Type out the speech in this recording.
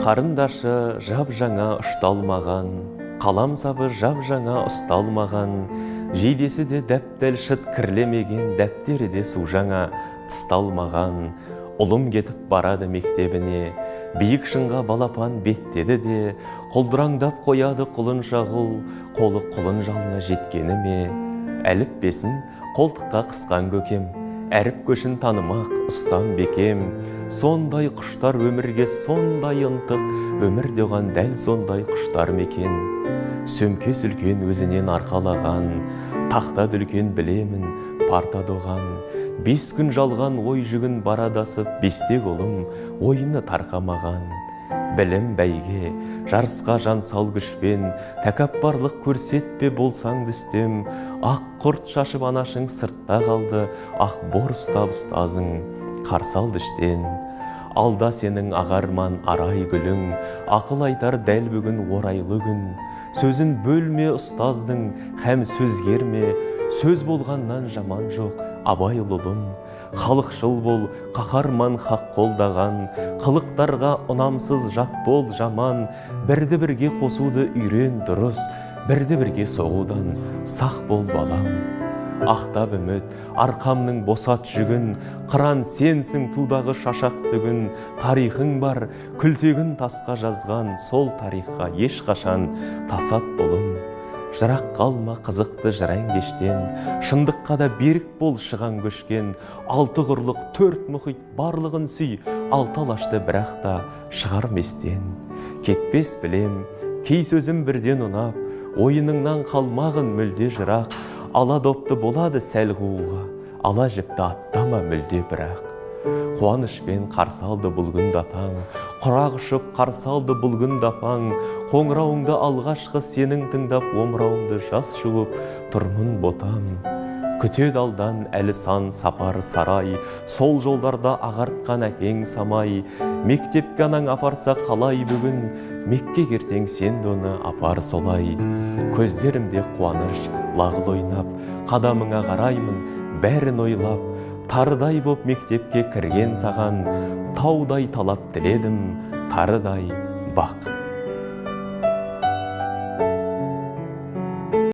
Қарындашы жап жаңа ұшталмаған, қалам сабы жап жаңа ұсталмаған, жейдесі де дәптәл шыт кірлемеген, дәптері де су жаңа тысталмаған. Ұлым кетіп барады мектебіне, биік шыңға балапан беттеді де, құлдыраңдап қояды құлын шағыл, қолы құлын жалына жеткені ме? Әліппесін қолтыққа қысқан көкем, әріп көшін танымақ ұстам бекем. Сондай құштар өмірге сондай ынтық, өмірде оған дәл сондай құштар мекен. Сөмке сүлкен өзінен арқалаған, тақта дүлкен білемін парта доған. 5 күн жалған ой жүгін барадасып, 5тек ұлым ойыны тарқамаған. Білім бәйге, жарысқа жан сал күшпен, тәкаппарлық көрсетпе болсаң дүстем. Ақ құрт шашып анашың сыртта қалды, ақ бор ұстап ұстазың қарсы алды іштен. Алда сенің ағарман арай гүлің, ақыл айтар дәл бүгін орайлы күн. Сөзін бөлме ұстаздың, һәм сөзгерме, сөз болғаннан жаман жоқ, абай ұлым. Халықшыл бол, қаһарман хақ қолдаған, қылықтарға ұнамсыз жат бол жаман. Бірді бірге қосуды үйрен дұрыс, бірді бірге соғудан сақ бол балам. Ақтап үміт, арқамның босат жүгін, қыран сенсің тудағы шашақ бүгін. Тарихың бар, күлтегін тасқа жазған, сол тарихқа ешқашан тасат болым. Жырақ қалма қызықты жыран кештен, шындыққа да берік бол шыған көшкен. 6 құрлық 4 мұхит барлығын сүй, 6 алашты бірақ та шығарместен. Кетпес білем, кей сөзім бірден ұнап, ойыныңнан қалмағын мүлде жырақ. Ала допты болады сәл қууға, ала жіпті аттама мүлде бірақ. Қуанышпен қарсы алды бұл күнді атаң, құрақ ұшып қарсы алды бұл күнді апаң. Қоңырауыңды алғашқы сенің тыңдап, омырауымды жас жуып тұрмын ботам. Күтеді алдан әлі сан сапар сарай, сол жолдарда ағартқан әкең самай. Мектепке анаң апарса қалай бүгін, мекке кертең сен доны апар солай. Көздерімде қуаныш лағыл ойнап, қадамыңа қараймын бәрін ойлап. Тарыдай боп мектепке кірген саған, таудай талап тіледім, тарыдай бақ